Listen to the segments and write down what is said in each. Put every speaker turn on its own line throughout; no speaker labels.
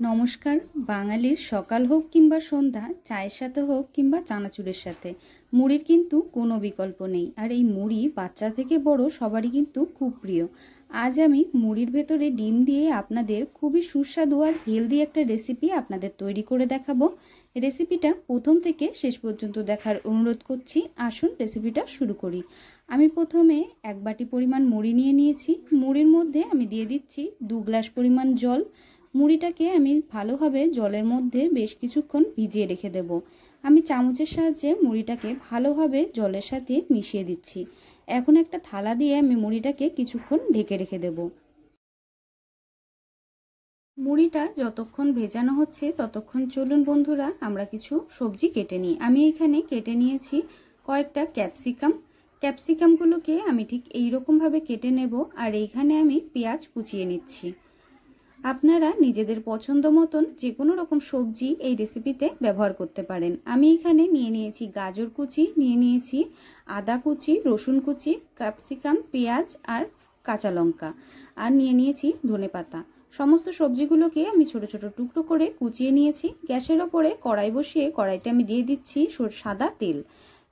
নমস্কার। বাঙালির সকাল হোক কিংবা সন্ধ্যা, চায়ের সাথে হোক কিংবা চানাচুরের সাথে মুড়ির কিন্তু কোনো বিকল্প নেই। আর এই মুড়ি বাচ্চা থেকে বড় সবারই কিন্তু খুব প্রিয়। আজ আমি মুড়ির ভেতরে ডিম দিয়ে আপনাদের খুবই সুস্বাদু আর হেলদি একটা রেসিপি আপনাদের তৈরি করে দেখাবো। রেসিপিটা প্রথম থেকে শেষ পর্যন্ত দেখার অনুরোধ করছি। আসুন রেসিপিটা শুরু করি। আমি প্রথমে 1 বাটি পরিমাণ মুড়ি নিয়ে নিয়েছি। মুড়ির মধ্যে আমি দিয়ে দিচ্ছি 2 গ্লাস পরিমাণ জল। মুড়িটাকে আমি ভালোভাবে জলের মধ্যে বেশ কিছুক্ষণ ভিজিয়ে রেখে দেব। আমি চামচের সাহায্যে মুড়িটাকে ভালোভাবে জলের সাথে মিশিয়ে দিচ্ছি। এখন একটা থালা দিয়ে আমি মুড়িটাকে কিছুক্ষণ ঢেকে রেখে দেব। মুড়িটা যতক্ষণ ভেজানো হচ্ছে ততক্ষণ চলুন বন্ধুরা আমরা কিছু সবজি কেটে নিই। আমি এখানে কেটে নিয়েছি কয়েকটা ক্যাপসিকাম। ক্যাপসিকামগুলোকে আমি ঠিক এইরকমভাবে কেটে নেব। আর এইখানে আমি পেঁয়াজ কুচিয়ে নিচ্ছি। আপনারা নিজেদের পছন্দ মতন যে কোনো রকম সবজি এই রেসিপিতে ব্যবহার করতে পারেন। আমি এখানে নিয়ে নিয়েছি গাজর কুচি, নিয়ে নিয়েছি আদা কুচি, রসুন কুচি, ক্যাপসিকাম, পেঁয়াজ আর কাঁচা লঙ্কা, আর নিয়ে নিয়েছি ধনেপাতা। সমস্ত সবজিগুলোকে আমি ছোট ছোট টুকরো করে কুচিয়ে নিয়েছি। গ্যাসের ওপরে কড়াই বসিয়ে কড়াইতে আমি দিয়ে দিচ্ছি সাদা তেল।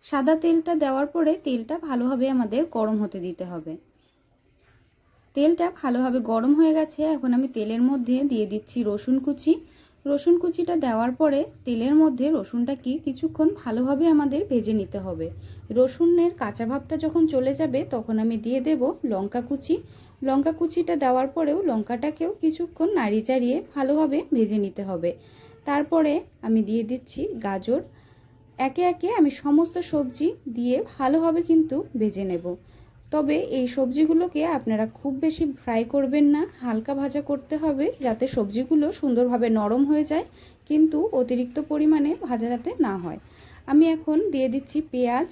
সাদা তেলটা দেওয়ার পরে তেলটা ভালোভাবে আমাদের গরম হতে দিতে হবে। তেলটা ভালোভাবে গরম হয়ে গেছে। এখন আমি তেলের মধ্যে দিয়ে দিচ্ছি রসুন কুচি। রসুন কুচিটা দেওয়ার পরে তেলের মধ্যে রসুনটাকে কিছুক্ষণ ভালোভাবে আমাদের ভেজে নিতে হবে। রসুনের কাঁচা ভাবটা যখন চলে যাবে তখন আমি দিয়ে দেব লঙ্কা কুচি। লঙ্কা কুচিটা দেওয়ার পরেও লঙ্কাটাকেও কিছুক্ষণ নাড়িয়ে চাড়িয়ে ভালোভাবে ভেজে নিতে হবে। তারপরে আমি দিয়ে দিচ্ছি গাজর। একে একে আমি সমস্ত সবজি দিয়ে ভালোভাবে কিন্তু ভেজে নেব। তবে এই সবজিগুলোকে আপনারা খুব বেশি ফ্রাই করবেন না, হালকা ভাজা করতে হবে যাতে সবজিগুলো সুন্দরভাবে নরম হয়ে যায়, কিন্তু অতিরিক্ত পরিমাণে ভাজা যাতে না হয়। আমি এখন দিয়ে দিচ্ছি পেঁয়াজ।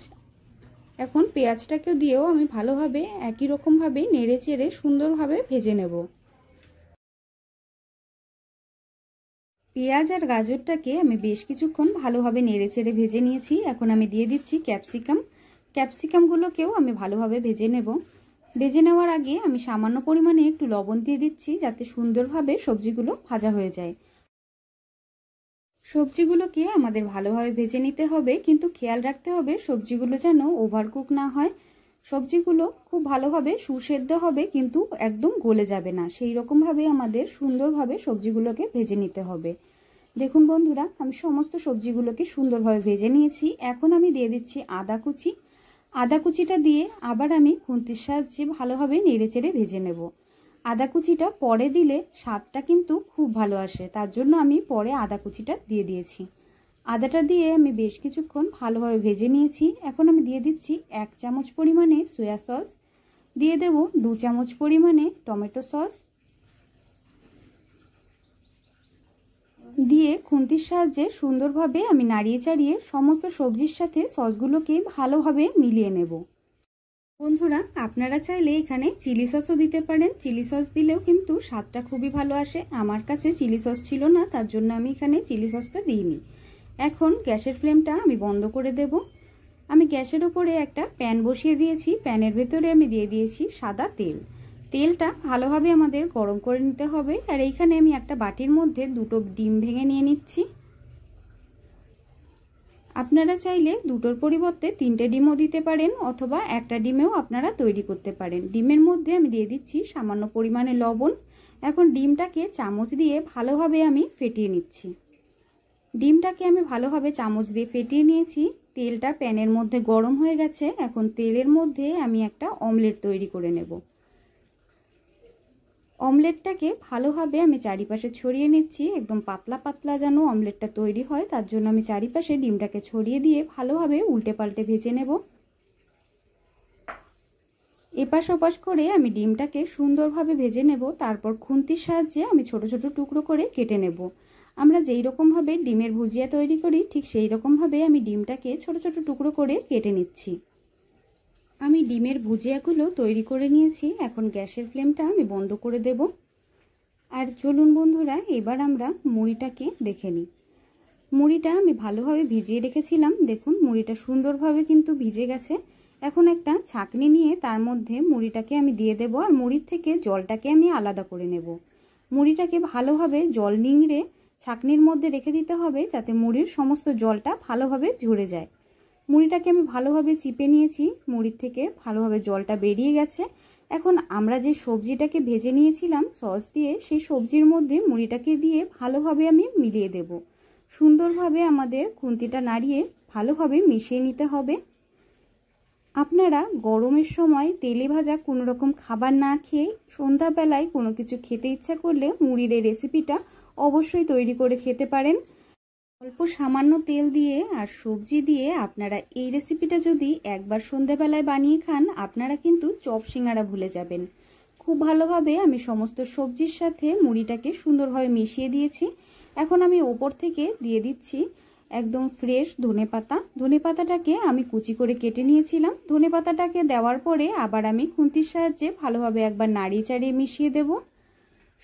এখন পেঁয়াজটাকে দিয়েও আমি ভালোভাবে একই রকমভাবে নেড়ে চেড়ে সুন্দরভাবে ভেজে নেব। পেঁয়াজ আর গাজরটাকে আমি বেশ কিছুক্ষণ ভালোভাবে নেড়ে চেড়ে ভেজে নিয়েছি। এখন আমি দিয়ে দিচ্ছি ক্যাপসিকাম। ক্যাপসিকামগুলোকেও আমি ভালোভাবে ভেজে নেব। ভেজে নেওয়ার আগে আমি সামান্য পরিমাণে একটু লবণ দিয়ে দিচ্ছি যাতে সুন্দরভাবে সবজিগুলো ভাজা হয়ে যায়। সবজিগুলোকে আমাদের ভালোভাবে ভেজে নিতে হবে, কিন্তু খেয়াল রাখতে হবে সবজিগুলো যেন ওভারকুক না হয়। সবজিগুলো খুব ভালোভাবে সুসেদ্ধ হবে কিন্তু একদম গলে যাবে না, সেই রকমভাবে আমাদের সুন্দরভাবে সবজিগুলোকে ভেজে নিতে হবে। দেখুন বন্ধুরা, আমি সমস্ত সবজিগুলোকে সুন্দরভাবে ভেজে নিয়েছি। এখন আমি দিয়ে দিচ্ছি আদা কুচি। আদা কুচিটা দিয়ে আবার আমি খুন্তির সাহায্যে ভালোভাবে নেড়েচেড়ে ভেজে নেব। আদা কুচিটা পরে দিলে স্বাদটা কিন্তু খুব ভালো আসে, তার জন্য আমি পরে আদা কুচিটা দিয়ে দিয়েছি। আদাটা দিয়ে আমি বেশ কিছুক্ষণ ভালোভাবে ভেজে নিয়েছি। এখন আমি দিয়ে দিচ্ছি 1 চামচ পরিমাণে সয়া সস, দিয়ে দেব 2 চামচ পরিমাণে টমেটো সস, দিয়ে খুন্তির সাহায্যে সুন্দরভাবে আমি নাড়িয়ে চাড়িয়ে সমস্ত সবজির সাথে সসগুলোকে ভালোভাবে মিলিয়ে নেব। বন্ধুরা, আপনারা চাইলে এখানে চিলি সসও দিতে পারেন। চিলি সস দিলেও কিন্তু স্বাদটা খুবই ভালো আসে। আমার কাছে চিলি সস ছিল না, তার জন্য আমি এখানে চিলি সসটা দিইনি। এখন গ্যাসের ফ্লেমটা আমি বন্ধ করে দেব। আমি গ্যাসের উপরে একটা প্যান বসিয়ে দিয়েছি। প্যানের ভেতরে আমি দিয়ে দিয়েছি সাদা তেল। তেলটা ভালোভাবে আমাদের গরম করে নিতে হবে। আর এইখানে আমি একটা বাটির মধ্যে 2টো ডিম ভেঙে নিয়ে নিচ্ছি। আপনারা চাইলে 2টোর পরিবর্তে 3টে ডিমও দিতে পারেন, অথবা একটা ডিমেও আপনারা তৈরি করতে পারেন। ডিমের মধ্যে আমি দিয়ে দিচ্ছি সামান্য পরিমাণে লবণ। এখন ডিমটাকে চামচ দিয়ে ভালোভাবে আমি ফেটিয়ে নিচ্ছি। ডিমটাকে আমি ভালোভাবে চামচ দিয়ে ফেটিয়ে নিয়েছি। তেলটা প্যানের মধ্যে গরম হয়ে গেছে। এখন তেলের মধ্যে আমি একটা অমলেট তৈরি করে নেব। অমলেটটাকে ভালোভাবে আমি চারিপাশে ছড়িয়ে নিচ্ছি। একদম পাতলা পাতলা যেন অমলেটটা তৈরি হয়, তার জন্য আমি চারিপাশে ডিমটাকে ছড়িয়ে দিয়ে ভালোভাবে উল্টে পাল্টে ভেজে নেব। এপাশ ওপাশ করে আমি ডিমটাকে সুন্দরভাবে ভেজে নেব। তারপর খুন্তির সাহায্যে আমি ছোট ছোট টুকরো করে কেটে নেব। আমরা যেই রকমভাবে ডিমের ভুজিয়া তৈরি করি ঠিক সেই রকমভাবে আমি ডিমটাকে ছোট ছোট টুকরো করে কেটে নিচ্ছি। আমি ডিমের ভুজিয়াগুলো তৈরি করে নিয়েছি। এখন গ্যাসের ফ্লেমটা আমি বন্ধ করে দেব। আর চলুন বন্ধুরা, এবার আমরা মুড়িটাকে দেখে নিই। মুড়িটা আমি ভালোভাবে ভিজিয়ে রেখেছিলাম। দেখুন মুড়িটা সুন্দরভাবে কিন্তু ভিজে গেছে। এখন একটা ছাঁকনি নিয়ে তার মধ্যে মুড়িটাকে আমি দিয়ে দেব, আর মুড়ির থেকে জলটাকে আমি আলাদা করে নেব। মুড়িটাকে ভালোভাবে জল নিংড়ে ছাঁকনির মধ্যে রেখে দিতে হবে, যাতে মুড়ির সমস্ত জলটা ভালোভাবে ঝরে যায়। মুড়িটাকে আমি ভালোভাবে চিপে নিয়েছি, মুড়ির থেকে ভালোভাবে জলটা বেরিয়ে গেছে। এখন আমরা যে সবজিটাকে ভেজে নিয়েছিলাম সস দিয়ে, সেই সবজির মধ্যে মুড়িটাকে দিয়ে ভালোভাবে আমি মিলিয়ে দেব। সুন্দরভাবে আমাদের খুন্তিটা নাড়িয়ে ভালোভাবে মিশিয়ে নিতে হবে। আপনারা গরমের সময় তেলে ভাজা কোনো রকম খাবার না খেয়ে সন্ধ্যাবেলায় কোনো কিছু খেতে ইচ্ছা করলে মুড়ির এই রেসিপিটা অবশ্যই তৈরি করে খেতে পারেন। অল্প সামান্য তেল দিয়ে আর সবজি দিয়ে আপনারা এই রেসিপিটা যদি একবার সন্ধ্যাবেলায় বানিয়ে খান, আপনারা কিন্তু চপ সিঙ্গারা ভুলে যাবেন। খুব ভালোভাবে আমি সমস্ত সবজির সাথে মুড়িটাকে সুন্দরভাবে মিশিয়ে দিয়েছি। এখন আমি ওপর থেকে দিয়ে দিচ্ছি একদম ফ্রেশ ধনেপাতা। ধনেপাতাটাকে আমি কুচি করে কেটে নিয়েছিলাম। ধনেপাতাটাকে দেওয়ার পরে আবার আমি খুন্তির সাহায্যে ভালোভাবে একবার নাড়িয়ে চাড়িয়ে মিশিয়ে দেব।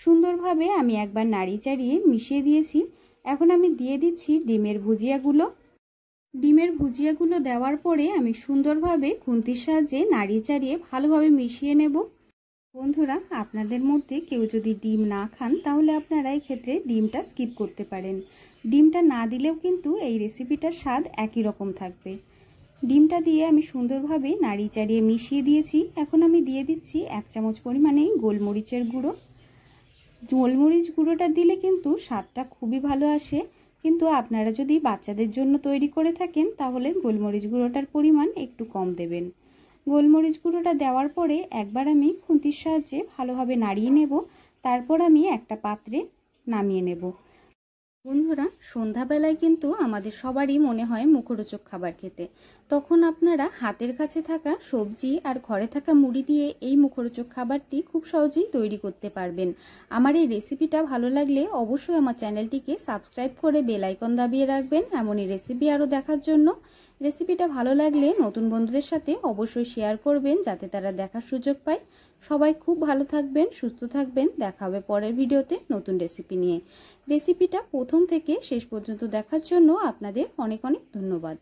সুন্দরভাবে আমি একবার নাড়িয়ে চাড়িয়ে মিশিয়ে দিয়েছি। এখন আমি দিয়ে দিচ্ছি ডিমের ভুজিয়াগুলো। ডিমের ভুজিয়াগুলো দেওয়ার পরে আমি সুন্দরভাবে খুন্তির সাহায্যে নাড়িয়ে চাড়িয়ে ভালোভাবে মিশিয়ে নেব। বন্ধুরা, আপনাদের মধ্যে কেউ যদি ডিম না খান তাহলে আপনারা এই ক্ষেত্রে ডিমটা স্কিপ করতে পারেন। ডিমটা না দিলেও কিন্তু এই রেসিপিটার স্বাদ একই রকম থাকবে। ডিমটা দিয়ে আমি সুন্দরভাবে নাড়িয়ে চাড়িয়ে মিশিয়ে দিয়েছি। এখন আমি দিয়ে দিচ্ছি 1 চামচ পরিমাণে গোলমরিচের গুঁড়ো। গোলমরিচ গুঁড়োটা দিলে কিন্তু স্বাদটা খুবই ভালো আসে, কিন্তু আপনারা যদি বাচ্চাদের জন্য তৈরি করে থাকেন তাহলে গোলমরিচ গুঁড়োটার পরিমাণ একটু কম দেবেন। গোলমরিচ গুঁড়োটা দেওয়ার পরে একবার আমি খুন্তির সাহায্যে ভালোভাবে নাড়িয়ে নেব। তারপর আমি একটা পাত্রে নামিয়ে নেব। বন্ধুরা, সন্ধ্যাবেলায় কিন্তু আমাদের সবারই মনে হয় মুখরোচক খাবার খেতে। তখন আপনারা হাতের কাছে থাকা সবজি আর ঘরে থাকা মুড়ি দিয়ে এই মুখরোচক খাবারটি খুব সহজেই তৈরি করতে পারবেন। আমার এই রেসিপিটা ভালো লাগলে অবশ্যই আমার চ্যানেলটিকে সাবস্ক্রাইব করে বেল আইকন দাবিয়ে রাখবেন এমনই রেসিপি আরও দেখার জন্য। রেসিপিটা ভালো লাগলে নতুন বন্ধুদের সাথে অবশ্যই শেয়ার করবেন, যাতে তারা দেখার সুযোগ পায়। সবাই খুব ভালো থাকবেন, সুস্থ থাকবেন। দেখা হবে পরের ভিডিওতে নতুন রেসিপি নিয়ে। রেসিপিটা প্রথম থেকে শেষ পর্যন্ত দেখার জন্য আপনাদের অনেক অনেক ধন্যবাদ।